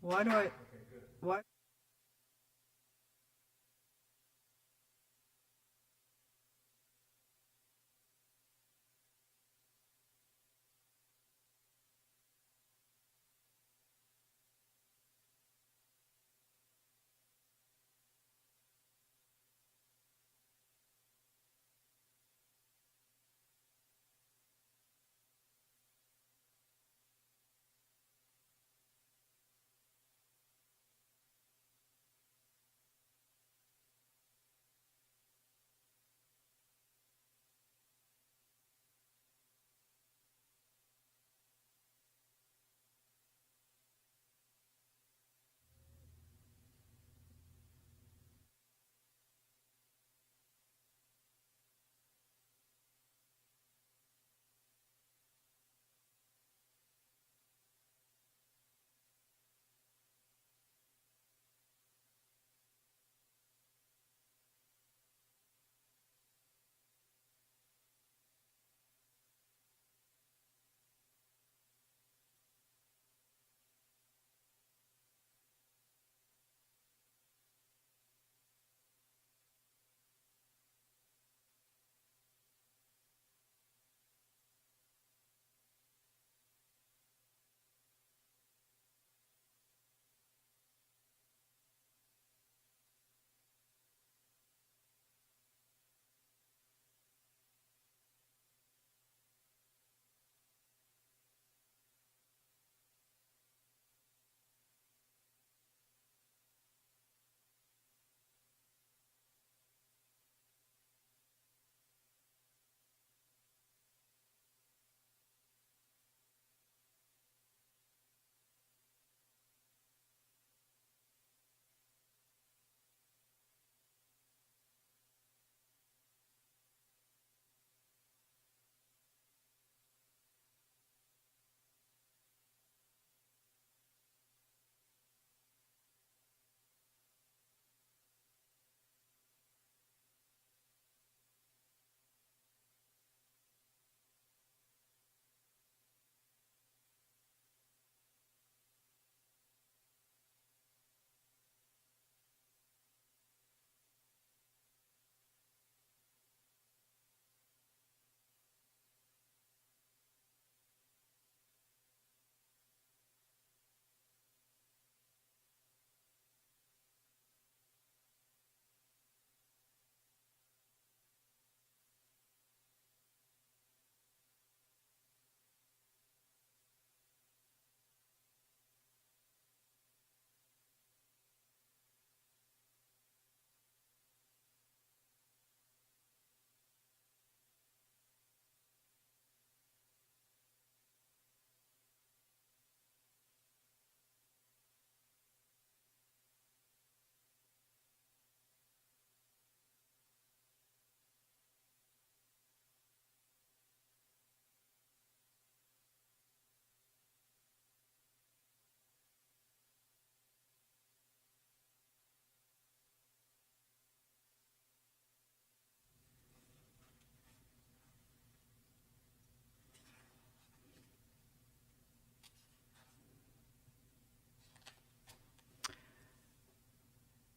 Why do I? Why?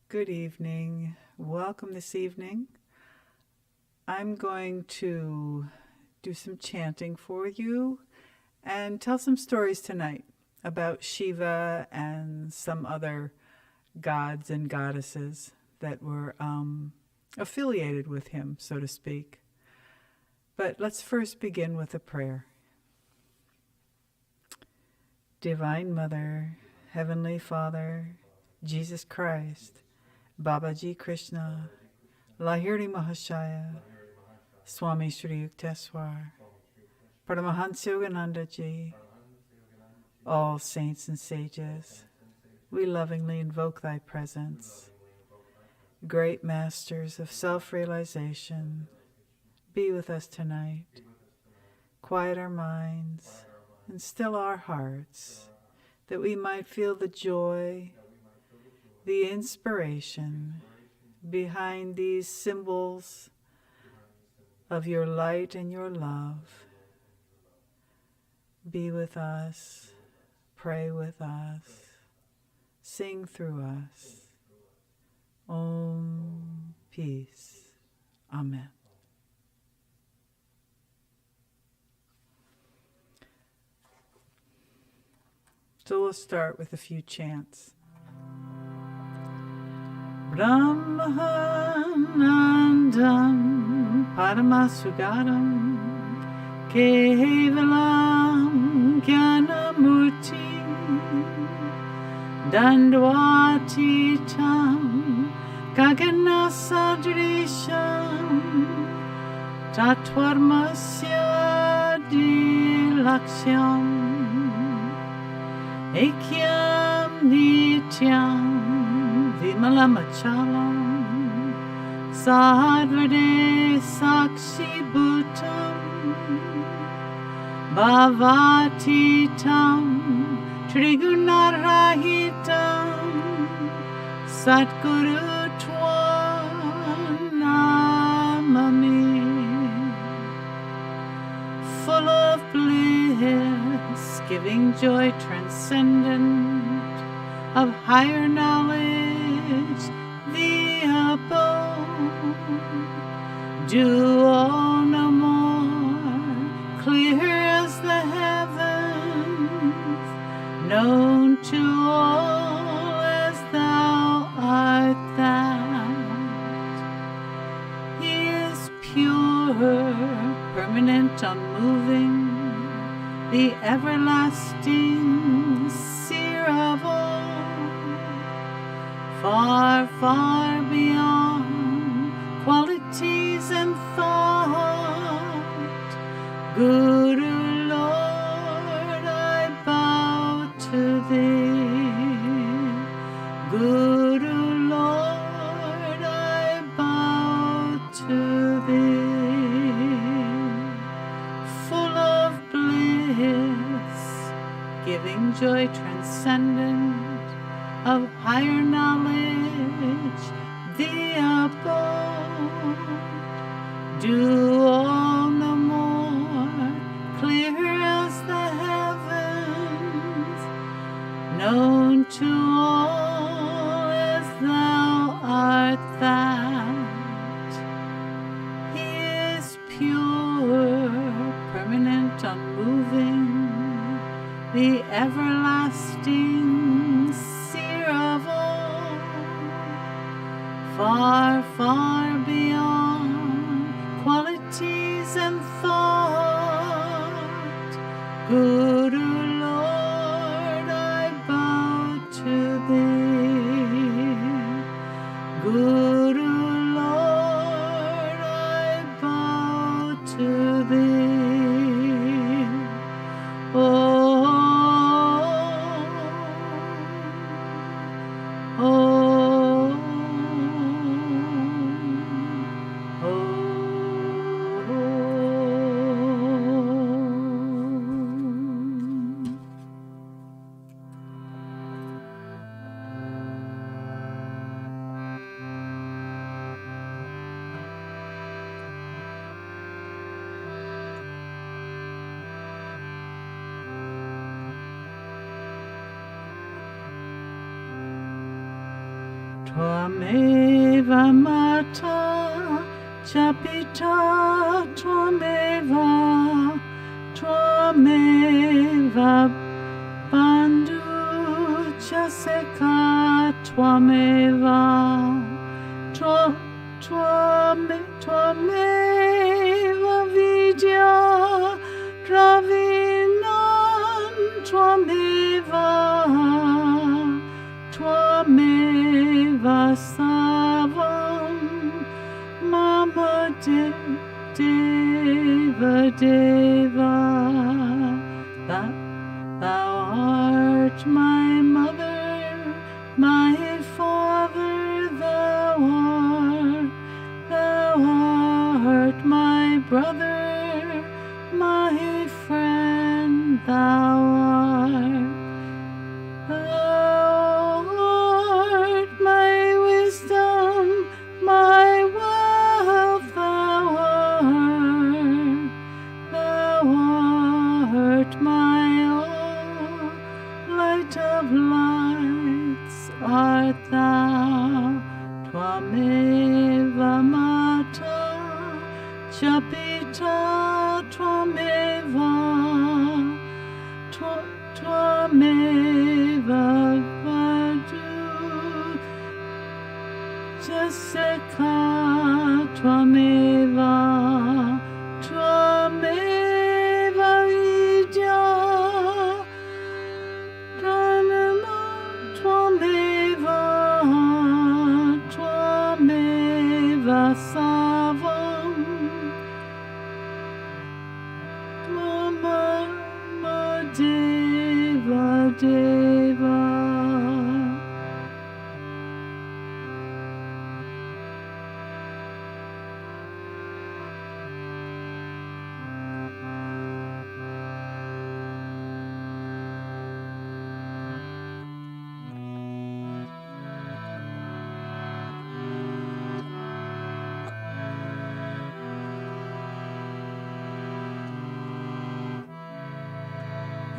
Good evening. Welcome this evening. I'm going to do some chanting for you and tell some stories tonight about Shiva and some other gods and goddesses that were affiliated with him, so to speak. But let's first begin with a prayer. Divine Mother, Heavenly Father, Jesus Christ, Babaji Krishna, Lahiri Mahasaya, Swami Shri Yukteswar, Paramahansa Yogananda Ji, all saints and sages, we lovingly invoke thy presence. Great masters of self-realization, be with us tonight. Quiet our minds and still our hearts, that we might feel the joy, the inspiration behind these symbols of your light and your love. Be with us, pray with us, sing through us. Om, peace. Amen. So we'll start with a few chants. Brahmanandam Paramasugaram Kevalam Jnanamurti Dandvatitam Gaganasadrisham Tatvarmasya Dilaksham Ekyam Nityam Vimalamachalam Sadvade Sakshi Bhutam Bhavatitam Trigunarahitam Satguru Twanamami. Full of bliss, giving joy transcendent, of higher knowledge, the abode. Do all no more, clear as the heavens, known to all as thou art that. He is pure, permanent, unmoving, the everlasting seer of all, far, far beyond qualities and thought. Guru Lord, I bow to thee. Guru Lord, I bow to thee. Full of bliss, giving joy transcendent, of higher knowledge, the abode. Do all no more, clear as the heavens, known to all as thou art that. He is pure, permanent, unmoving, the everlasting seer of all, far, far beyond qualities and thought. Guru Lord, I bow to thee. Guru Lord, I bow to thee. Oh, Tvameva Mata Chapita Tvameva Bandhu Chaseka Tvameva Tvameva Vidya Dravinan Tvameva Savam Mama Deva Deva. Thou art my mother, my father, thou art my brother, my friend, thou art. Of lights art thou, Tvameva Mata, cha Pita Tvameva, Tvameva Vadu, Jaseka Tvameva, Tvameva Vidya, Pranama Tvameva, Tvameva Savam, Tvamama Deva Deva.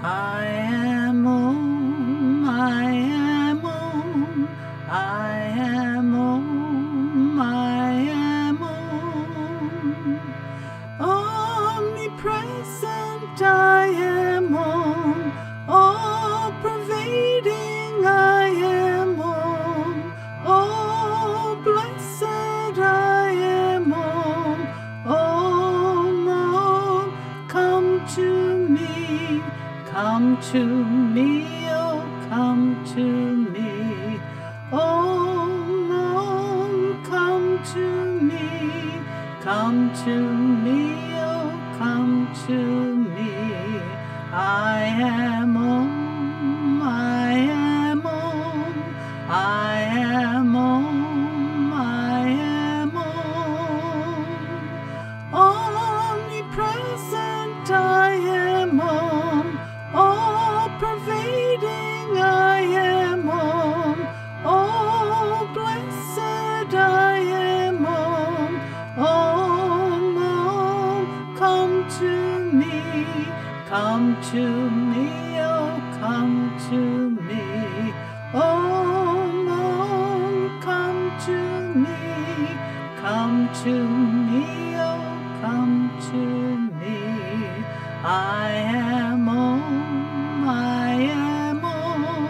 I am Om, I am Om, I am Om, I am Om. Omnipresent I am Om, all-pervading I am Om, all-blessed I am Om, Om, Om, come to me. Come to me, oh, come to me. Om, Om, come to me. Come to me, oh, come to me. I am Om, I am Om, I am Om, I am Om. Omnipresent I am Om, all-pervading I am Om, all-blessed I am Om, Om, Om, come to me, oh, come to me, Om, Om, come to me, oh, come to me. I am Om, I am Om,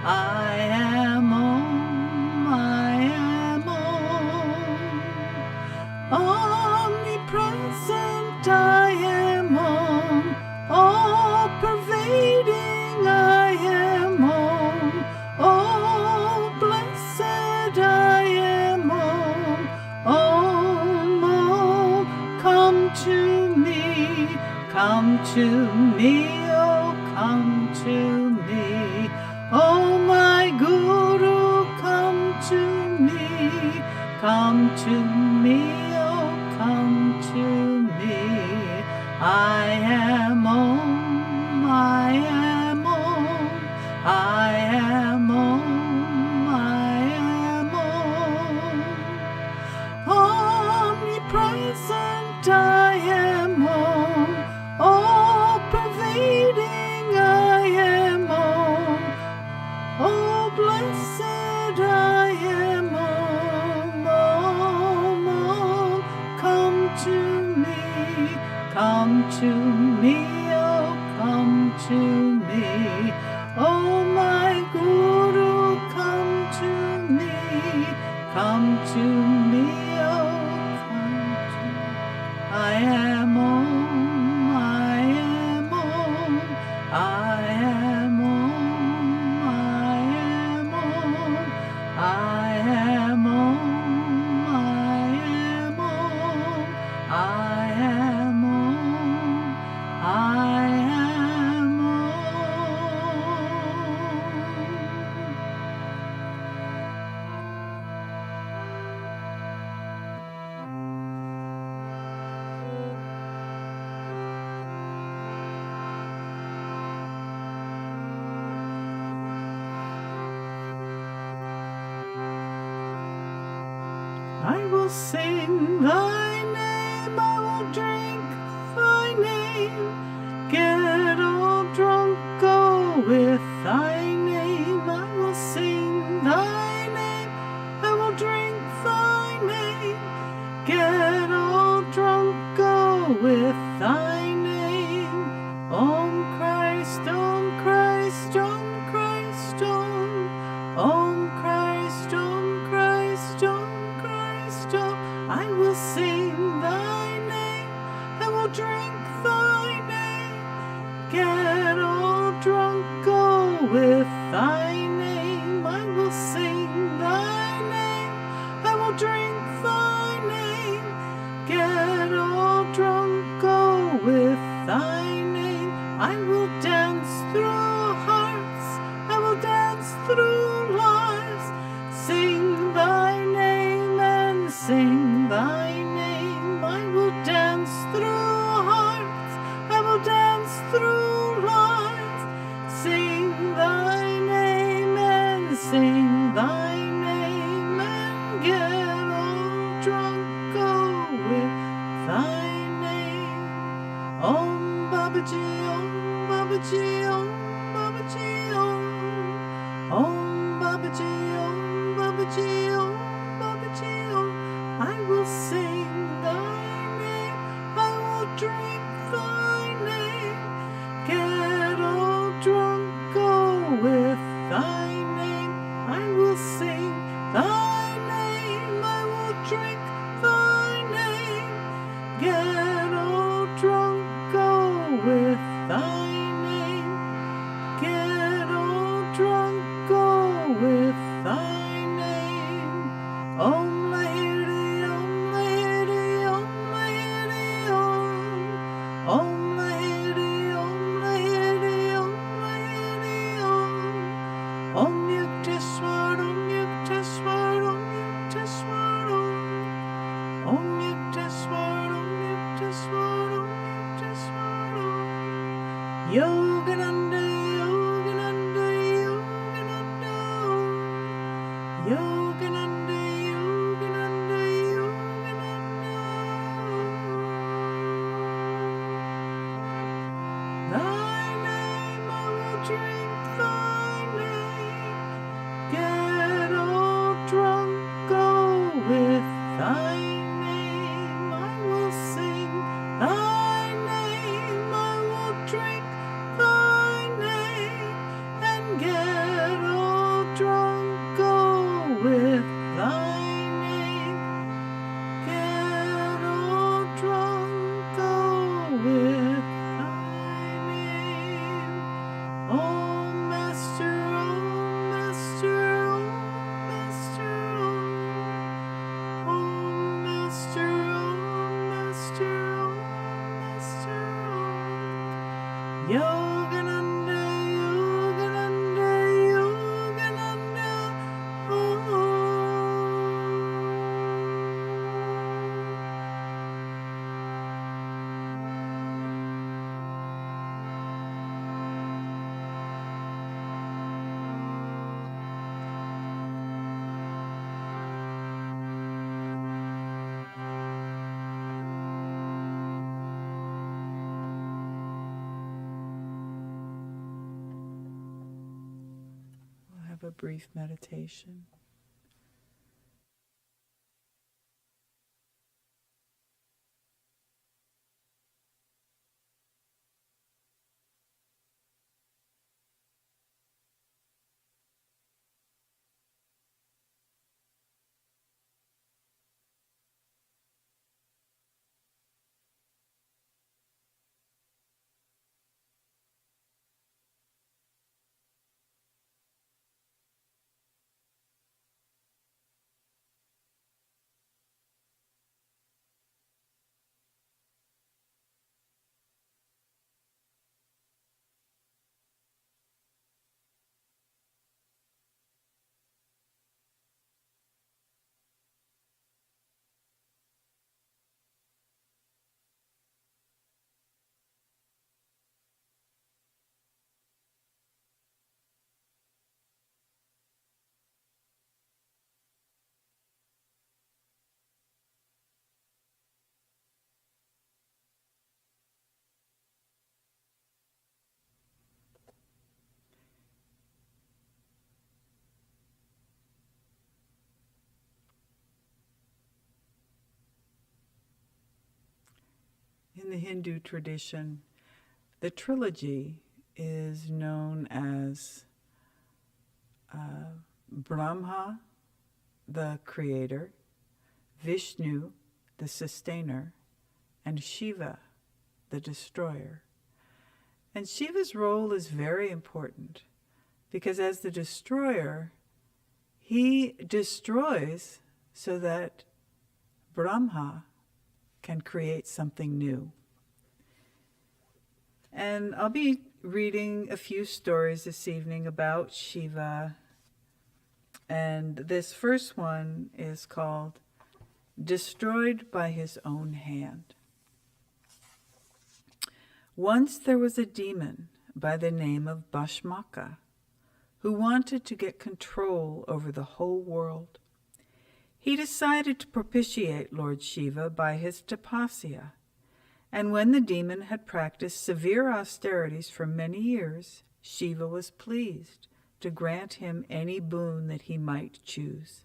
I am Om, I am Om. Omnipresent I am Om, all-pervading I am Om, all-blessed I am Om, Om, Om, come to me, oh, come to me. Oh, my Guru, come to me, oh, come to me. I am Om, I am Om, I am Om, I am Om. Omnipresent I am Om, all-pervading I am Om, oh, blessed I am Om, Om, Om, come to me, oh, come to me. Oh, my Guru, come to me, oh, come to me. I am Om, I am Om, I am Om, I am Om, I am Om, I am Om, I am Om, I am I will sing thy name, I will drink thy name, get all drunk, go with thy name. I will sing thy Get all drunk, go with thy name. I will sing thy name. I will drink thy name. Get all drunk, go with thy name. I will dance through hearts. I will dance through lives. Sing thy name and sing thy name. I will dance through hearts. I will dance through lives. Sing thy name and sing thy name. And get all drunk, go with thy name. Om Babaji, Om Babaji, Om Babaji, Om. Om Babaji, Om Babaji, Om Babaji, Om. I will sing thy name. I will drink thy name. Get all drunk, go with thy name. I will sing thy name. I will drink thy name. Get all drunk, go with thy name. Get all drunk, go with thy name. Om Lahiri, Om Lahiri, Om Lahiri, Om. Om Lahiri, Om Lahiri, Om Lahiri, Om. Om yukteswar, Om yukteswar, Om yukteswar, Om. Om yukteswar, Om yukteswar, Om yukteswar, Om. Yogananda, Yogananda, Yogananda, Om. Yogananda, Yogananda, Yogananda, Om. Thy name I will drink, thy name. Get all drunk, go with thy name. I will sing thy name. I will drink thy name. And get all drunk, go with thy name. Get all drunk, go with thy name. Om Master, Om Master, Om Master, Om. Om Master, Om Master, Om Master, Om. Yogananda, Yogananda, Yogananda, Om. We'll have a brief meditation. In the Hindu tradition, the trilogy is known as Brahma, the creator, Vishnu, the sustainer, and Shiva, the destroyer. And Shiva's role is very important because as the destroyer, he destroys so that Brahma can create something new. And I'll be reading a few stories this evening about Shiva. And this first one is called Destroyed by His Own Hand. Once there was a demon by the name of Bhashmaka who wanted to get control over the whole world. He decided to propitiate Lord Shiva by his tapasya, and when the demon had practiced severe austerities for many years, Shiva was pleased to grant him any boon that he might choose.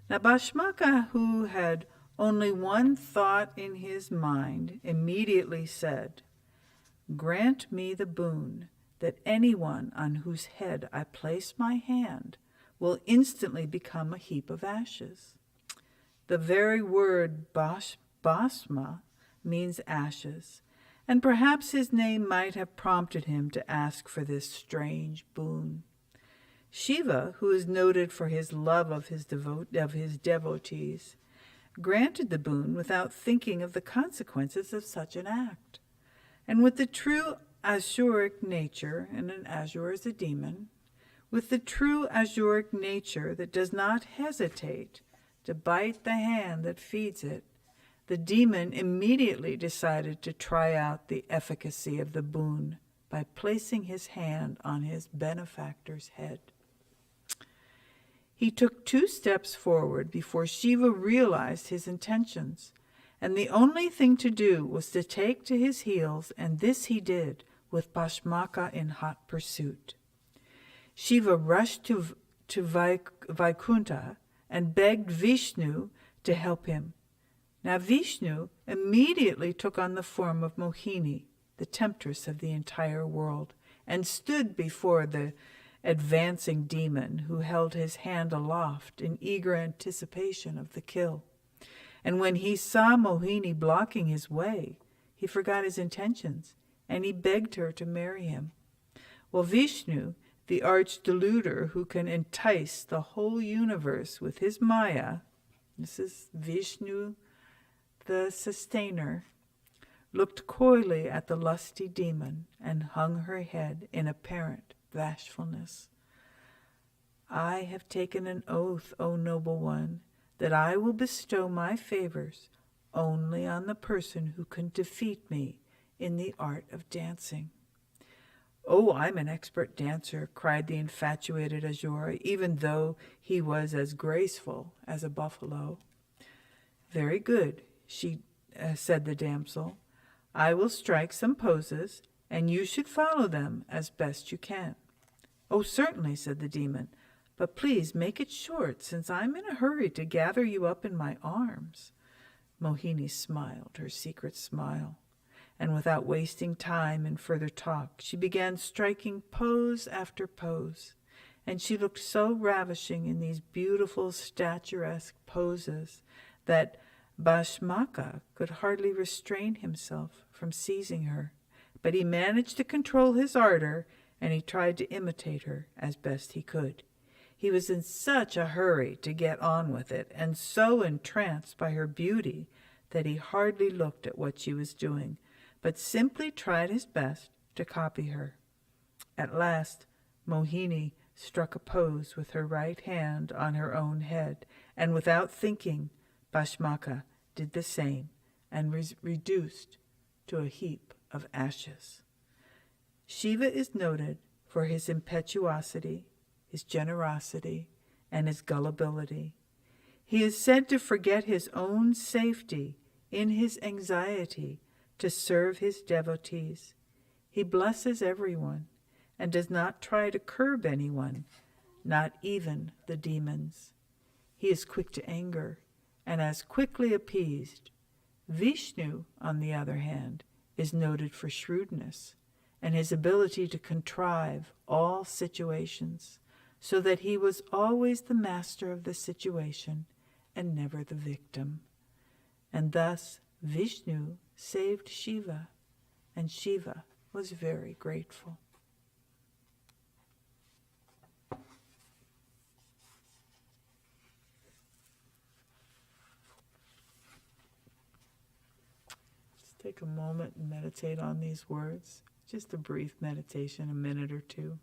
Now Bhashmaka, who had only one thought in his mind, immediately said, "Grant me the boon that anyone on whose head I place my hand will instantly become a heap of ashes." The very word Bhasma means ashes, and perhaps his name might have prompted him to ask for this strange boon. Shiva, who is noted for his love of his devotees, granted the boon without thinking of the consequences of such an act. And with the true azuric nature, and an azure is a demon, with the true azuric nature that does not hesitate to bite the hand that feeds it, the demon immediately decided to try out the efficacy of the boon by placing his hand on his benefactor's head. He took 2 steps forward before Shiva realized his intentions, and the only thing to do was to take to his heels, and this he did, with Bhashmaka in hot pursuit. Shiva rushed to Vaikunta and begged Vishnu to help him. Now Vishnu immediately took on the form of Mohini, the temptress of the entire world, and stood before the advancing demon, who held his hand aloft in eager anticipation of the kill. And when he saw Mohini blocking his way, he forgot his intentions, and he begged her to marry him. Well, Vishnu, the arch-deluder who can entice the whole universe with his maya, this is Vishnu, the sustainer, looked coyly at the lusty demon and hung her head in apparent bashfulness. "I have taken an oath, O noble one, that I will bestow my favors only on the person who can defeat me in the art of dancing." "Oh, I'm an expert dancer," cried the infatuated Azura, even though he was as graceful as a buffalo. "Very good," said the damsel. "I will strike some poses, and you should follow them as best you can." "Oh, certainly," said the demon, "but please make it short, since I'm in a hurry to gather you up in my arms." Mohini smiled her secret smile, and without wasting time in further talk, she began striking pose after pose, and she looked so ravishing in these beautiful statuesque poses that Bhashmaka could hardly restrain himself from seizing her, but he managed to control his ardor, and he tried to imitate her as best he could. He was in such a hurry to get on with it, and so entranced by her beauty, that he hardly looked at what she was doing, but simply tried his best to copy her. At last, Mohini struck a pose with her right hand on her own head, and without thinking, Bhashmaka did the same, and was reduced to a heap of ashes. Shiva is noted for his impetuosity, his generosity, and his gullibility. He is said to forget his own safety in his anxiety to serve his devotees. He blesses everyone and does not try to curb anyone, not even the demons. He is quick to anger and as quickly appeased. Vishnu, on the other hand, is noted for shrewdness and his ability to contrive all situations, so that he was always the master of the situation and never the victim. And thus Vishnu saved Shiva, and Shiva was very grateful. Just take a moment and meditate on these words. Just a brief meditation, a minute or two.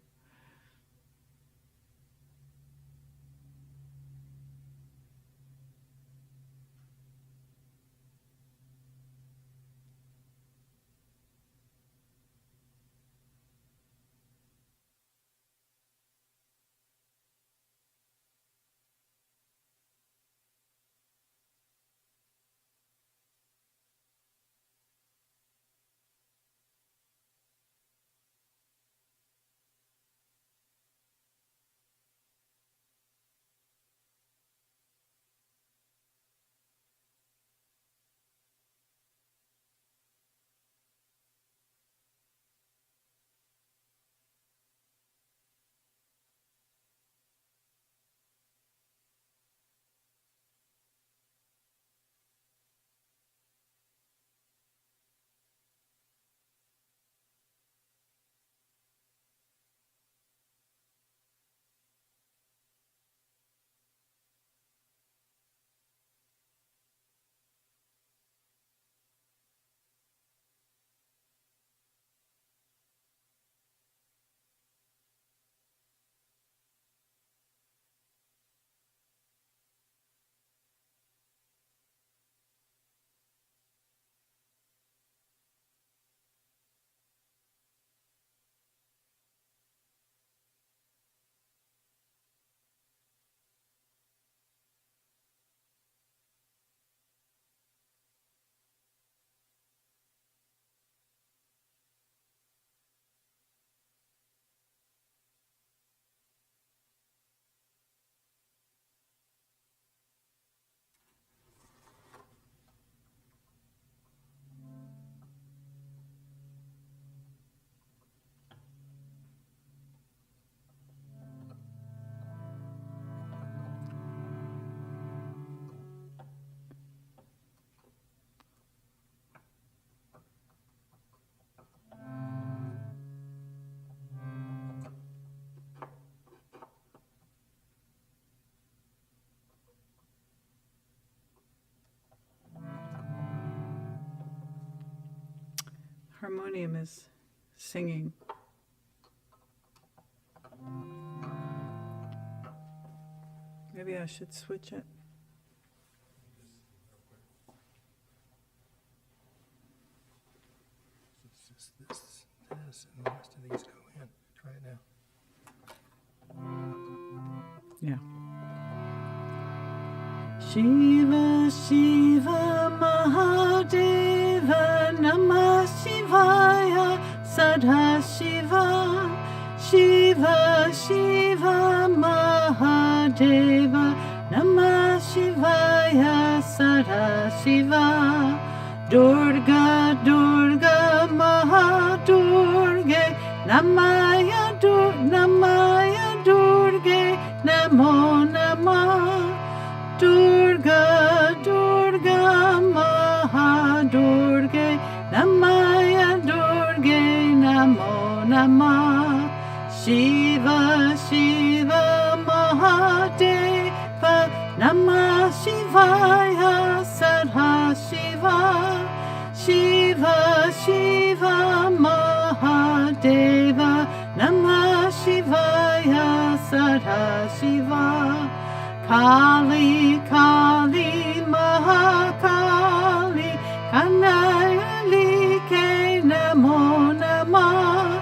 Harmonium is singing. Maybe I should switch it. This, and the rest of these go in. Try it now. Yeah. Shiva, Shiva, Mahadeva, Namah Shivaya, Sadha Shiva, Shiva, Shiva, Mahadeva, Namah Shivaya, Sadha Shiva, Durga, Durga, Mahadurge, Namaya, Namaya, Durge, Namo Namah. Durga, Durga, Mahadurge, Namaya Durge, Namo Namah. Shiva, Shiva, Mahadeva, Namah Shivaya, Sadha Shiva, Shiva, Shiva, Mahadeva, Namah Shivaya, Sadha Shiva. Kali, Kali, Mahakali, Kanayalike, Namo Namah.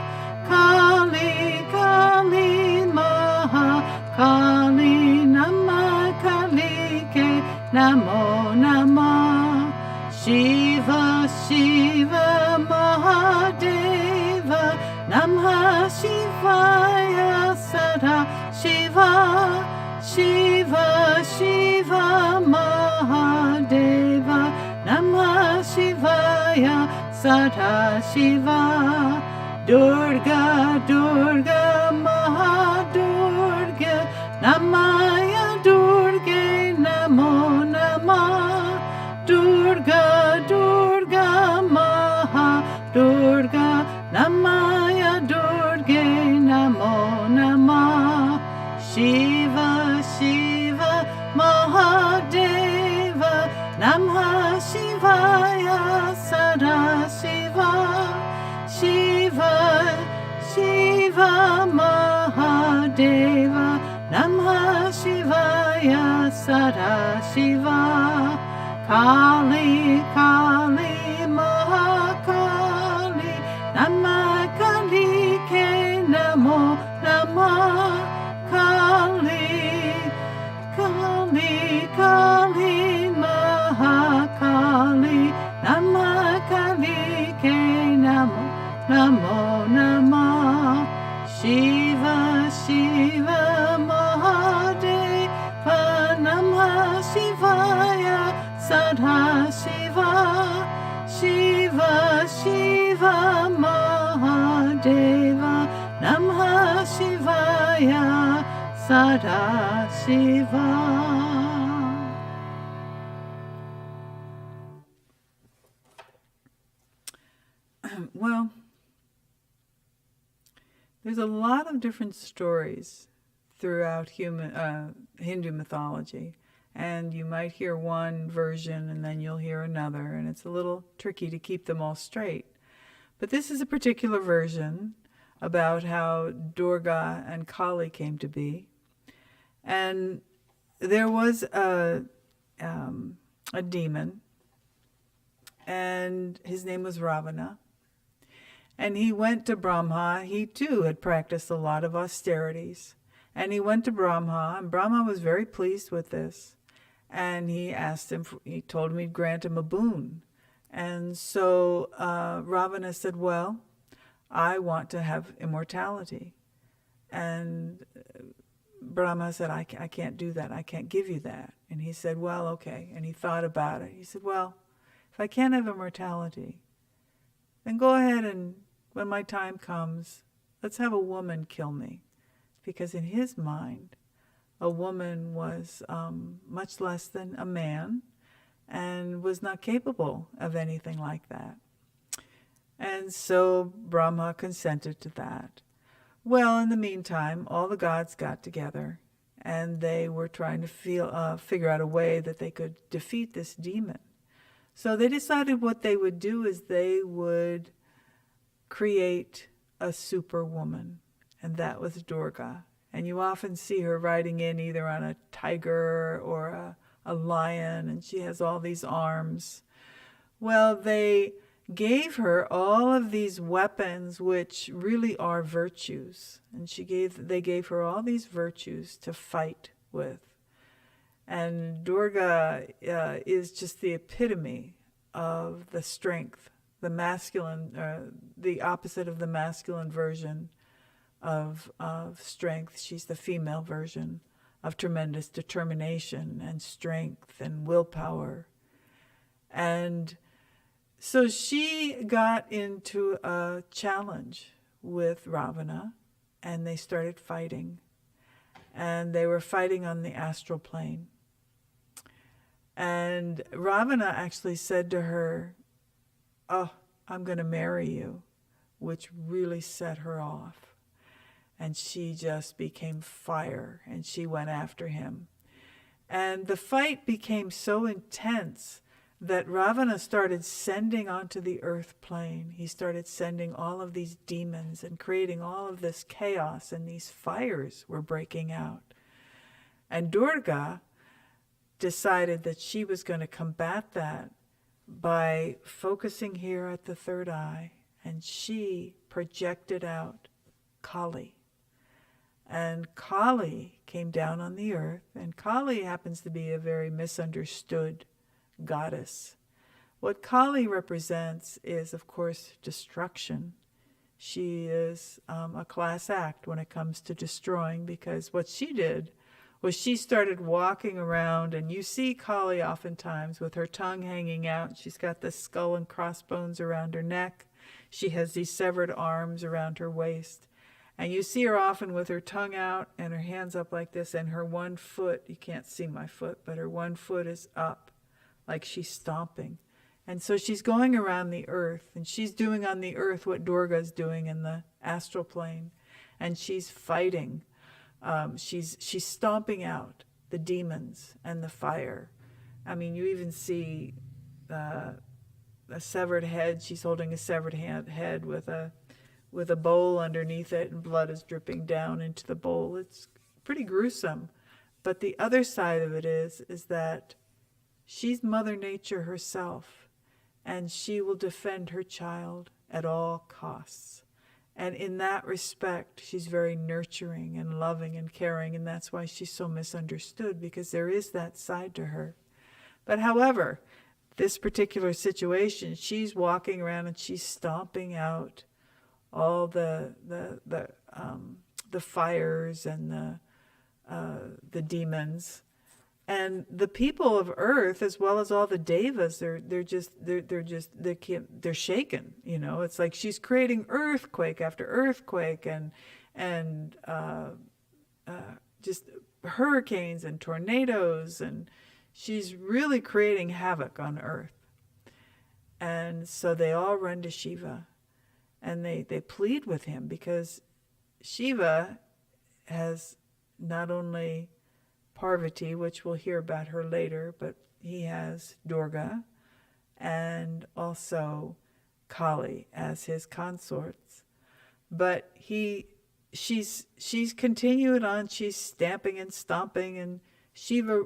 Kali, Kali, Mahakali, Namakalike, Namo Namah. Shiva, Shiva, Mahadeva, Namah Shivaya, Sadha Shiva, Shiva, Shiva, Mahadeva, Namah Shivaya, Sadha Shiva. Durga, Durga, Mahadurga, Namaya Durga, Namo Namah. Durga, Durga, Mahadurga, Namah Shiva, Shiva, Mahadeva, Namah Shivaya, Sada Shiva, Shiva, Shiva, Mahadeva, Namah Shivaya, Sada Shiva, Kali, Kali, Mahakali, Namah Kali Ke Namo Namah Kali, Kali, Kali, Mahakali, Namah Kali Ke Namo Namo Namah. Shiva, Shiva, Mahadeva, Namah Shivaya, Sada Shiva, Shiva, Shiva, Mahadeva, Namah Shivaya, Sada Shiva. Well, there's a lot of different stories throughout Hindu mythology, and you might hear one version and then you'll hear another, and it's a little tricky to keep them all straight. But this is a particular version about how Durga and Kali came to be. And there was a demon, and his name was Ravana. And he went to Brahma. He too had practiced a lot of austerities. And he went to Brahma, and Brahma was very pleased with this. And he asked him, he told him he'd grant him a boon. And so Ravana said, well, I want to have immortality. And Brahma said, I can't do that. I can't give you that. And he said, well, okay. And he thought about it. He said, well, if I can't have immortality, then go ahead and when my time comes, let's have a woman kill me. Because in his mind, a woman was much less than a man and was not capable of anything like that. And so Brahma consented to that. Well, in the meantime, all the gods got together and they were trying to figure out a way that they could defeat this demon. So they decided what they would do is they would create a superwoman, and that was Durga. And you often see her riding in either on a tiger or a lion, and she has all these arms. Well, they gave her all of these weapons which really are virtues, and they gave her all these virtues to fight with. And Durga is just the epitome of the strength, the masculine, the opposite of the masculine version of strength. She's the female version of tremendous determination and strength and willpower. And so she got into a challenge with Ravana, and they started fighting. And they were fighting on the astral plane. And Ravana actually said to her, oh, I'm going to marry you, which really set her off. And she just became fire, and she went after him. And the fight became so intense that Ravana started sending onto the earth plane. He started sending all of these demons and creating all of this chaos, and these fires were breaking out. And Durga decided that she was going to combat that by focusing here at the third eye, and she projected out Kali. And Kali came down on the earth, and Kali happens to be a very misunderstood goddess. What Kali represents is, of course, destruction. She is a class act when it comes to destroying, because what she did was she started walking around, and you see Kali oftentimes with her tongue hanging out. She's got the skull and crossbones around her neck. She has these severed arms around her waist. And you see her often with her tongue out and her hands up like this, and her one foot, you can't see my foot, but her one foot is up, like she's stomping. And so she's going around the earth, and she's doing on the earth what Durga's doing in the astral plane. And she's fighting She's stomping out the demons and the fire. I mean, you even see a severed head. She's holding a severed head with a bowl underneath it, and blood is dripping down into the bowl. It's pretty gruesome. But the other side of it is that she's Mother Nature herself, and she will defend her child at all costs. And in that respect, she's very nurturing and loving and caring, and that's why she's so misunderstood, because there is that side to her. But however, this particular situation, she's walking around and she's stomping out all the fires and the demons, and the people of Earth, as well as all the devas, they're shaken. You know, it's like she's creating earthquake after earthquake, and just hurricanes and tornadoes, and she's really creating havoc on Earth. And so they all run to Shiva, and they plead with him, because Shiva has not only Parvati, which we'll hear about her later, but he has Durga and also Kali as his consorts. But she's continuing on, she's stamping and stomping, and Shiva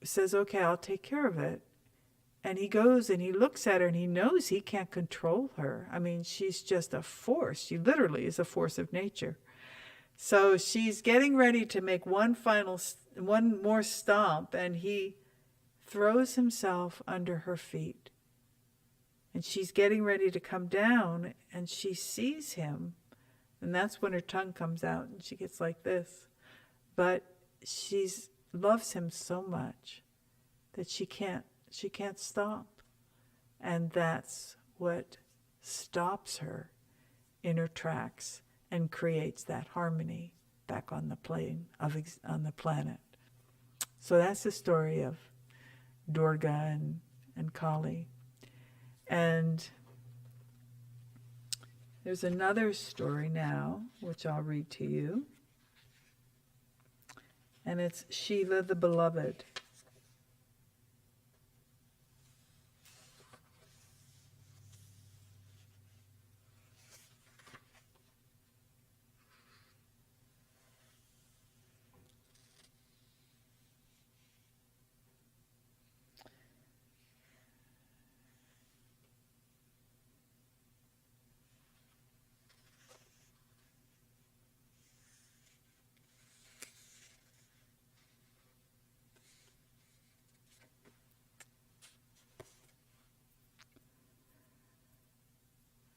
says, okay, I'll take care of it. And he goes and he looks at her, and he knows he can't control her. I mean, she's just a force. She literally is a force of nature. So she's getting ready to make one more stomp, and he throws himself under her feet. And she's getting ready to come down, and she sees him, and that's when her tongue comes out, and she gets like this. But she loves him so much that she can't stop. And that's what stops her in her tracks and creates that harmony back on the plane on the planet. So that's the story of Durga and Kali. And there's another story now, which I'll read to you. And it's Sheila the Beloved.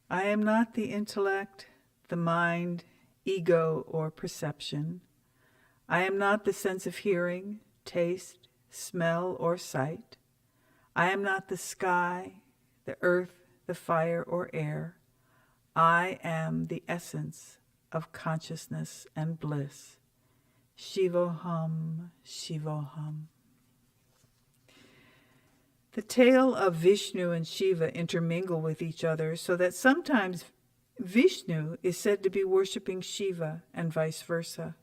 I am not the intellect, the mind, ego, or perception. I am not the sense of hearing, taste, smell, or sight. I am not the sky, the earth, the fire, or air. I am the essence of consciousness and bliss. Shivoham, Shivoham. The tale of Vishnu and Shiva intermingle with each other, so that sometimes Vishnu is said to be worshipping Shiva and vice versa.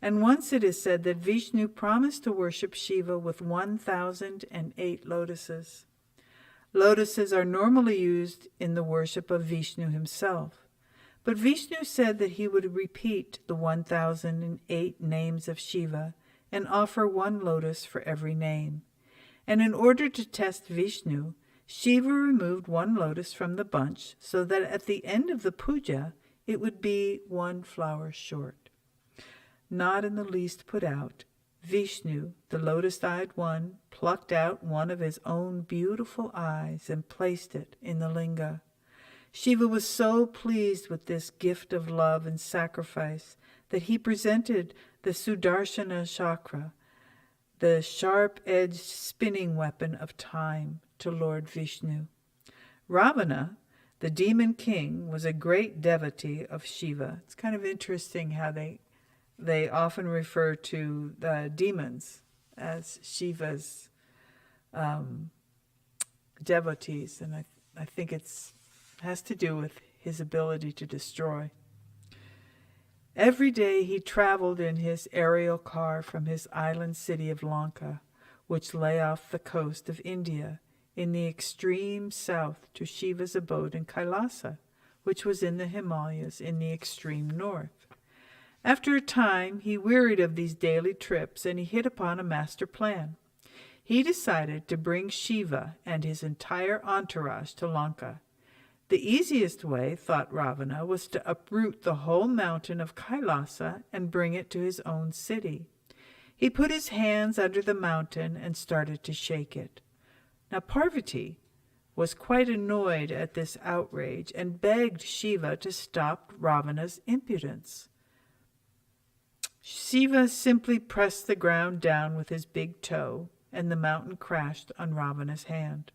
And once it is said that Vishnu promised to worship Shiva with 1,008 lotuses. Lotuses are normally used in the worship of Vishnu himself, but Vishnu said that he would repeat the 1,008 names of Shiva and offer one lotus for every name. And in order to test Vishnu, Shiva removed one lotus from the bunch so that at the end of the puja, it would be one flower short. Not in the least put out, Vishnu, the lotus-eyed one, plucked out one of his own beautiful eyes and placed it in the linga. Shiva was so pleased with this gift of love and sacrifice that he presented the Sudarshana chakra, the sharp-edged spinning weapon of time, to Lord Vishnu. Ravana, the demon king, was a great devotee of Shiva. It's kind of interesting how they often refer to the demons as Shiva's devotees, and I think it has to do with his ability to destroy. Every day he traveled in his aerial car from his island city of Lanka, which lay off the coast of India in the extreme south, to Shiva's abode in Kailasa, which was in the Himalayas in the extreme north. After a time, he wearied of these daily trips, and he hit upon a master plan. He decided to bring Shiva and his entire entourage to Lanka. The easiest way, thought Ravana, was to uproot the whole mountain of Kailasa and bring it to his own city. He put his hands under the mountain and started to shake it. Now Parvati was quite annoyed at this outrage and begged Shiva to stop Ravana's impudence. Shiva simply pressed the ground down with his big toe, and the mountain crashed on Ravana's hand.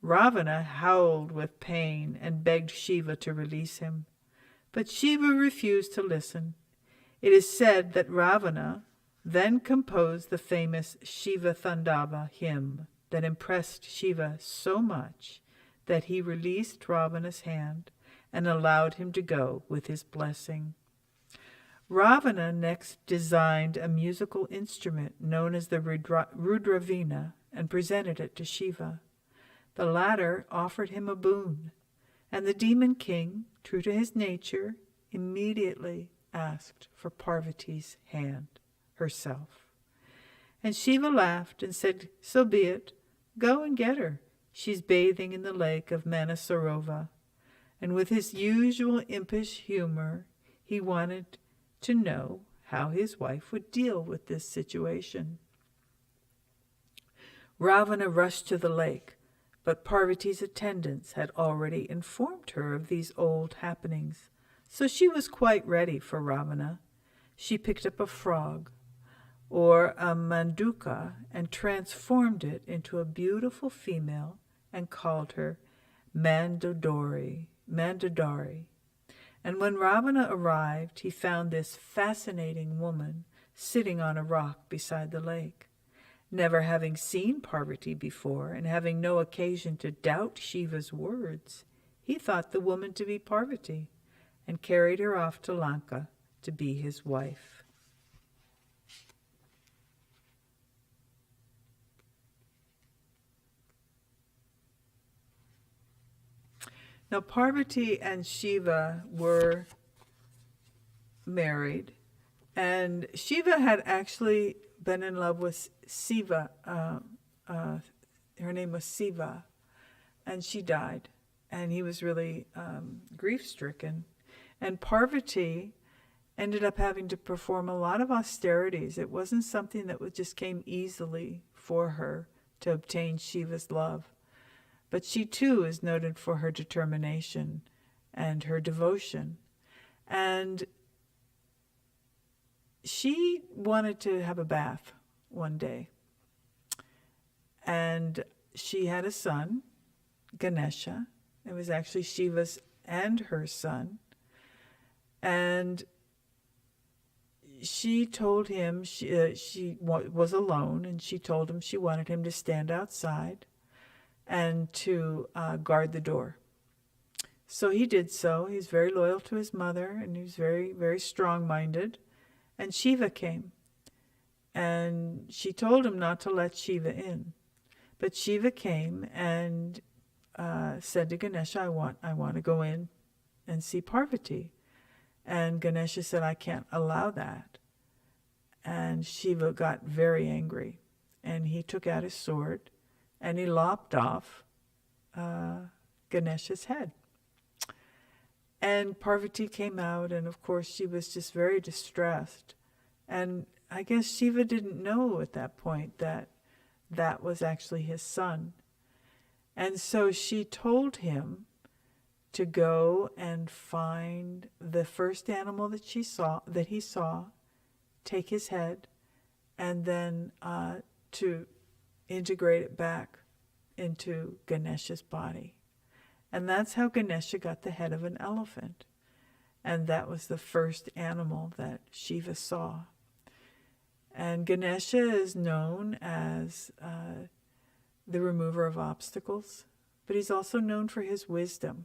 Ravana howled with pain and begged Shiva to release him, but Shiva refused to listen. It is said that Ravana then composed the famous Shiva Thandava hymn that impressed Shiva so much that he released Ravana's hand and allowed him to go with his blessing. Ravana next designed a musical instrument known as the Rudravina and presented it to Shiva. The latter offered him a boon, and the demon king, true to his nature, immediately asked for Parvati's hand herself. And Shiva laughed and said, "So be it. Go and get her. She's bathing in the lake of Manasarova." And with his usual impish humor, he wanted to know how his wife would deal with this situation. Ravana rushed to the lake, but Parvati's attendants had already informed her of these old happenings, so she was quite ready for Ravana. She picked up a frog, or a manduka, and transformed it into a beautiful female and called her Mandodari. And when Ravana arrived, he found this fascinating woman sitting on a rock beside the lake. Never having seen Parvati before, and having no occasion to doubt Shiva's words, he thought the woman to be Parvati, and carried her off to Lanka to be his wife. Now Parvati and Shiva were married, and Shiva had actually been in love with Shiva. Her name was Shiva, and she died, and he was really grief-stricken. And Parvati ended up having to perform a lot of austerities. It wasn't something that just came easily for her to obtain Shiva's love. But she too is noted for her determination and her devotion. And she wanted to have a bath one day. And she had a son, Ganesha. It was actually Shiva's and her son. And she told him she was alone, and she told him she wanted him to stand outside and to guard the door. So he did so. He's very loyal to his mother, and he was very, very strong-minded. And Shiva came, and she told him not to let Shiva in. But Shiva came and said to Ganesha, I want to go in and see Parvati. And Ganesha said, I can't allow that. And Shiva got very angry, and he took out his sword, and he lopped off Ganesha's head. And Parvati came out, and of course she was just very distressed. And I guess Shiva didn't know at that point that that was actually his son. And so she told him to go and find the first animal that he saw, take his head, and then to integrate it back into Ganesha's body. And that's how Ganesha got the head of an elephant. And that was the first animal that Shiva saw. And Ganesha is known as the remover of obstacles, but he's also known for his wisdom.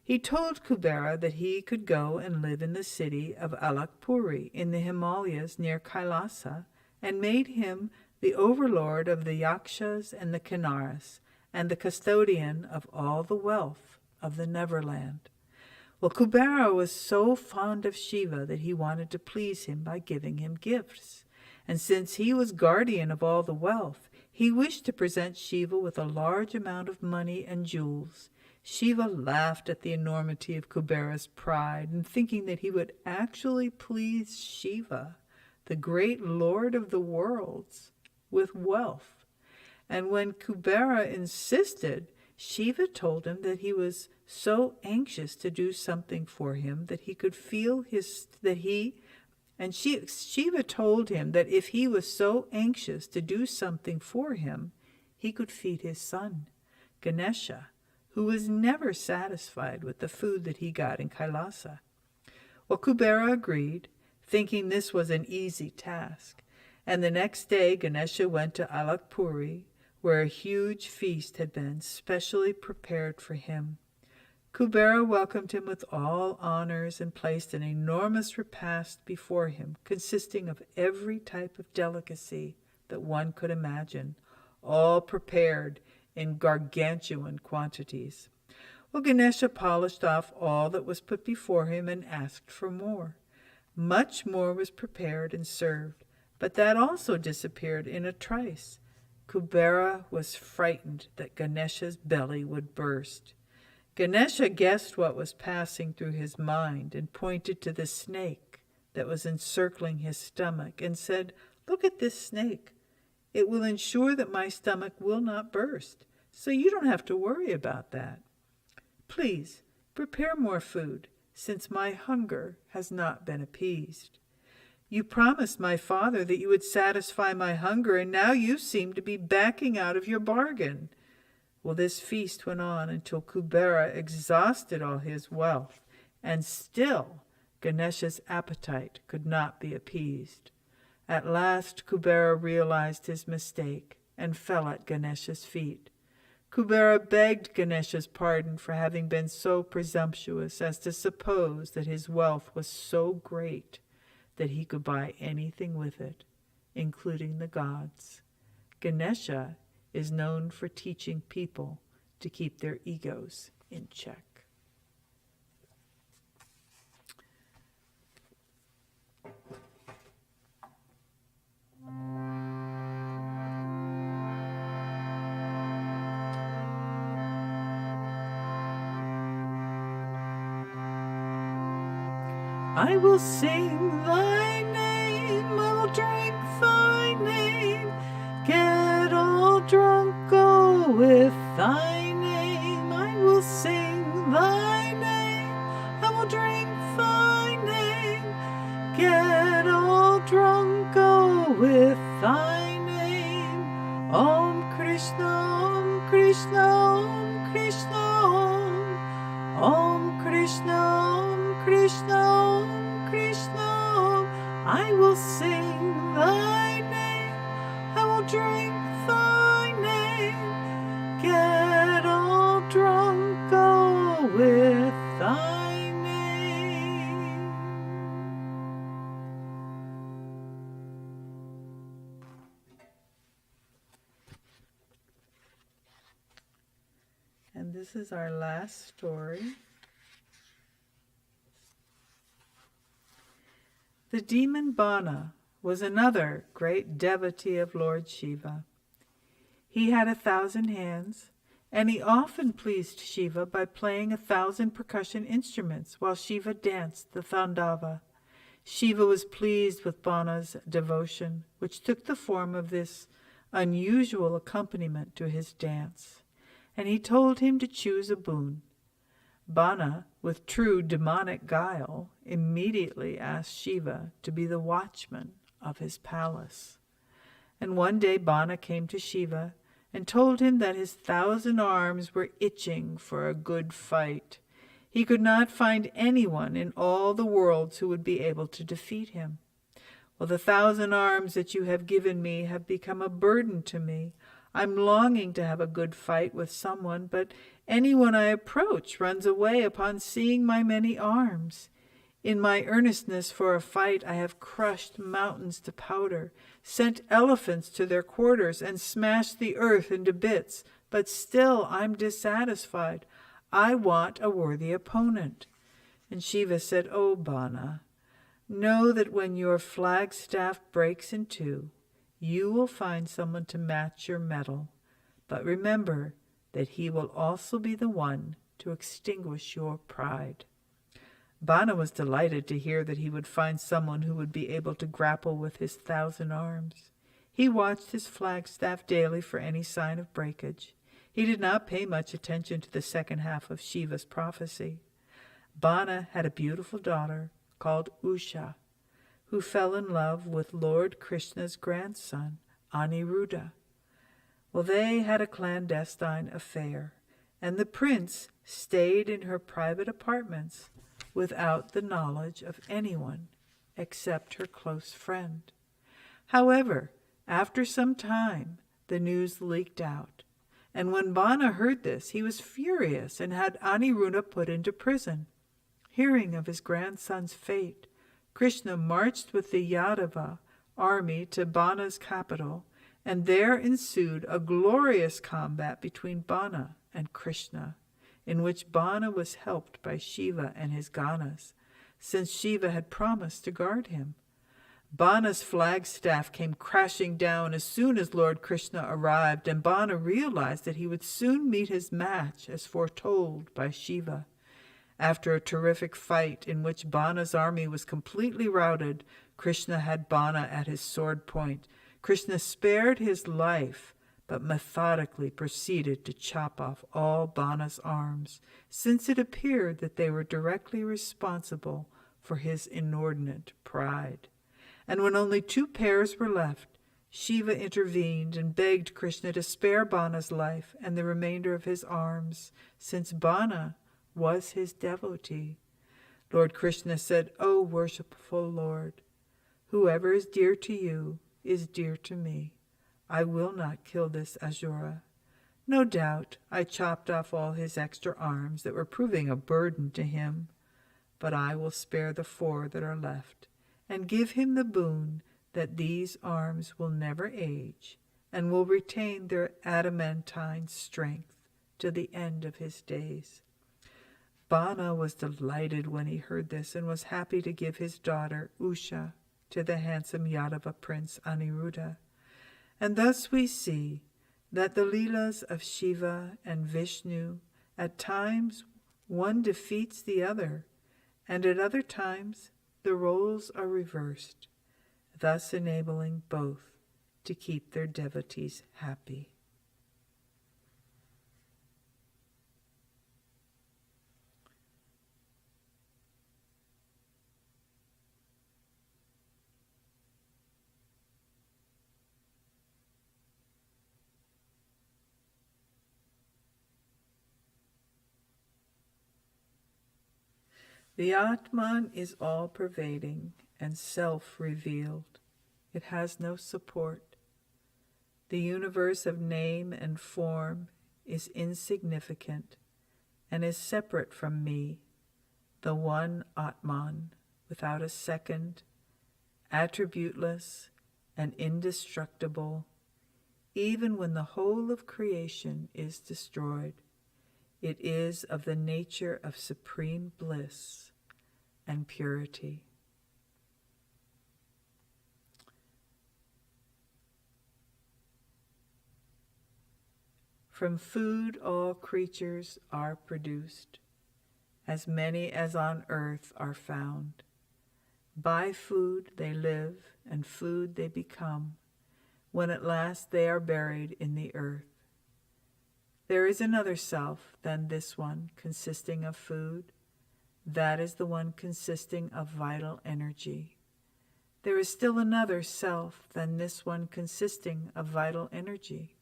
He told Kubera that he could go and live in the city of Alakpuri in the Himalayas near Kailasa, and made him the overlord of the Yakshas and the Kinnaras, and the custodian of all the wealth of the Neverland. Well, Kubera was so fond of Shiva that he wanted to please him by giving him gifts. And since he was guardian of all the wealth, he wished to present Shiva with a large amount of money and jewels. Shiva laughed at the enormity of Kubera's pride, and thinking that he would actually please Shiva, the great lord of the worlds, with wealth. And when Kubera insisted, Shiva told him that he was so anxious to do something for him that he could feel Shiva told him that if he was so anxious to do something for him, he could feed his son, Ganesha, who was never satisfied with the food that he got in Kailasa. Well, Kubera agreed, thinking this was an easy task, and the next day Ganesha went to Alakpuri, where a huge feast had been specially prepared for him. Kubera welcomed him with all honors and placed an enormous repast before him, consisting of every type of delicacy that one could imagine, all prepared in gargantuan quantities. Well, Ganesha polished off all that was put before him and asked for more. Much more was prepared and served, but that also disappeared in a trice. Kubera was frightened that Ganesha's belly would burst. Ganesha guessed what was passing through his mind and pointed to the snake that was encircling his stomach and said, "Look at this snake. It will ensure that my stomach will not burst, so you don't have to worry about that. Please, prepare more food, since my hunger has not been appeased. You promised my father that you would satisfy my hunger, and now you seem to be backing out of your bargain." Well, this feast went on until Kubera exhausted all his wealth, and still Ganesha's appetite could not be appeased. At last Kubera realized his mistake and fell at Ganesha's feet. Kubera begged Ganesha's pardon for having been so presumptuous as to suppose that his wealth was so great that he could buy anything with it, including the gods. Ganesha is known for teaching people to keep their egos in check. I will sing thy name, I will drink thy name, get all drunk, go with thy name. I will sing thy name, I will drink thy name, get all drunk, go with thy name. Om Krishna, Om Krishna, Om Krishna, Om Krishna, Om Krishna, Om Krishna. I will sing thy name, I will drink thy name, get all drunk, go with thy name. And this is our last story. The demon Bana was another great devotee of Lord Shiva. He had 1,000 hands, and he often pleased Shiva by playing 1,000 percussion instruments while Shiva danced the Thandava. Shiva was pleased with Bana's devotion, which took the form of this unusual accompaniment to his dance, and he told him to choose a boon. Bana, with true demonic guile, immediately asked Shiva to be the watchman of his palace. And one day Bana came to Shiva and told him that his 1,000 arms were itching for a good fight. He could not find anyone in all the worlds who would be able to defeat him. Well, the 1,000 arms that you have given me have become a burden to me. I'm longing to have a good fight with someone, but anyone I approach runs away upon seeing my many arms. In my earnestness for a fight, I have crushed mountains to powder, sent elephants to their quarters, and smashed the earth into bits, but still I'm dissatisfied. I want a worthy opponent." And Shiva said, "O Bana, know that when your flagstaff breaks in two, you will find someone to match your mettle, but remember that he will also be the one to extinguish your pride." Bana was delighted to hear that he would find someone who would be able to grapple with his 1,000 arms. He watched his flagstaff daily for any sign of breakage. He did not pay much attention to the second half of Shiva's prophecy. Bana had a beautiful daughter called Usha, who fell in love with Lord Krishna's grandson, Aniruddha. Well, they had a clandestine affair, and the prince stayed in her private apartments without the knowledge of anyone except her close friend. However, after some time, the news leaked out, and when Bana heard this, he was furious and had Aniruddha put into prison. Hearing of his grandson's fate, Krishna marched with the Yadava army to Bana's capital, and there ensued a glorious combat between Bana and Krishna, in which Bana was helped by Shiva and his Ganas, since Shiva had promised to guard him. Bana's flagstaff came crashing down as soon as Lord Krishna arrived, and Bana realized that he would soon meet his match as foretold by Shiva. After a terrific fight in which Bana's army was completely routed, Krishna had Bana at his sword point. Krishna spared his life, but methodically proceeded to chop off all Bana's arms, since it appeared that they were directly responsible for his inordinate pride. And when only 2 pairs were left, Shiva intervened and begged Krishna to spare Bana's life and the remainder of his arms, since Bana was his devotee. Lord Krishna said, "O worshipful Lord, whoever is dear to you is dear to me. I will not kill this Asura. No doubt I chopped off all his extra arms that were proving a burden to him, but I will spare the 4 that are left, and give him the boon that these arms will never age and will retain their adamantine strength to the end of his days." Bana was delighted when he heard this and was happy to give his daughter Usha to the handsome Yadava prince Aniruddha. And thus we see that the Leelas of Shiva and Vishnu, at times one defeats the other, and at other times the roles are reversed, thus enabling both to keep their devotees happy. The Atman is all-pervading and self-revealed. It has no support. The universe of name and form is insignificant and is separate from me, the one Atman, without a second, attributeless and indestructible, even when the whole of creation is destroyed. It is of the nature of supreme bliss and purity. From food all creatures are produced, as many as on earth are found. By food they live, and food they become, when at last they are buried in the earth. There is another self than this one consisting of food. That is the one consisting of vital energy. There is still another self than this one consisting of vital energy.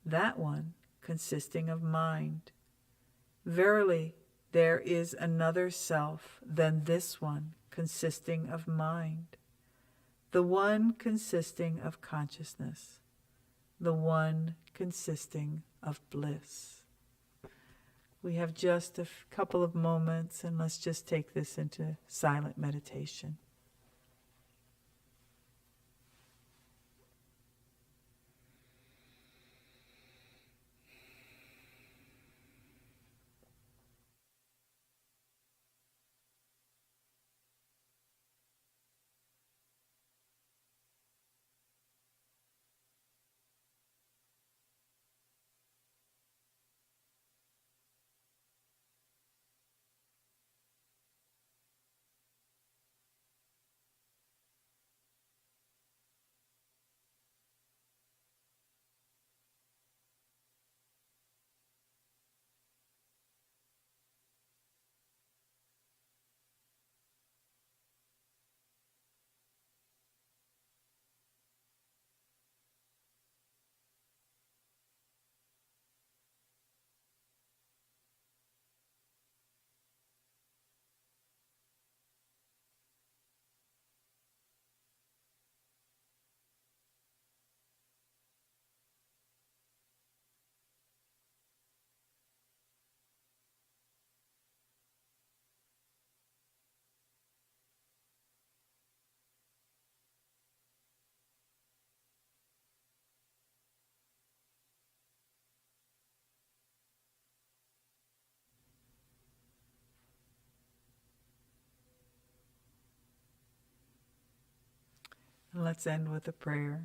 That one consisting of mind. Verily, there is another self than this one consisting of mind. The one consisting of consciousness. the one consisting of bliss. We have just a couple of moments, and let's just take this into silent meditation. And let's end with a prayer.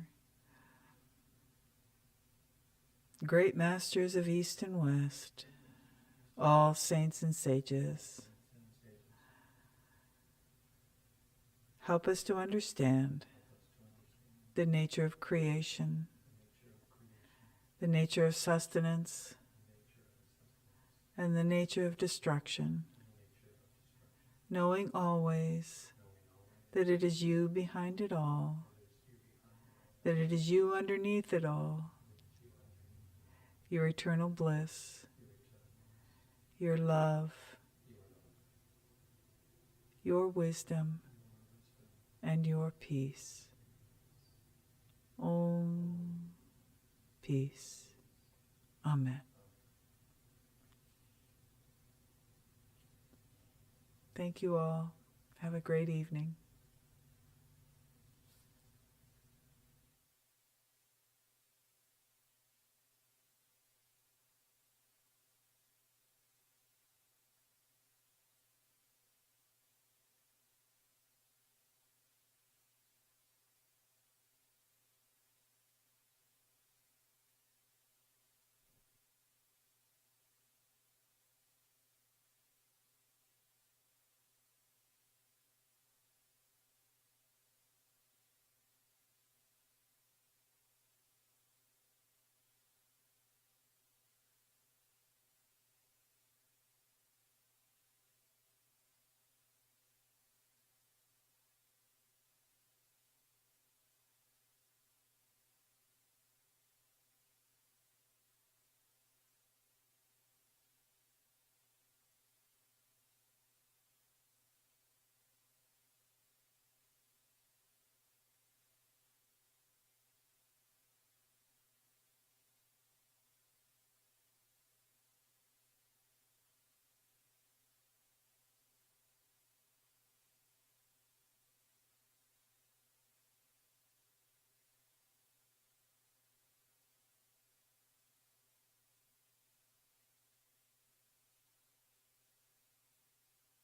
Great masters of East and West, all saints and sages, help us to understand the nature of creation, the nature of sustenance, and the nature of destruction, knowing always that it is you behind it all, that it is you underneath it all, your eternal bliss, your love, your wisdom, and your peace. Om. Peace. Amen. Thank you all. Have a great evening.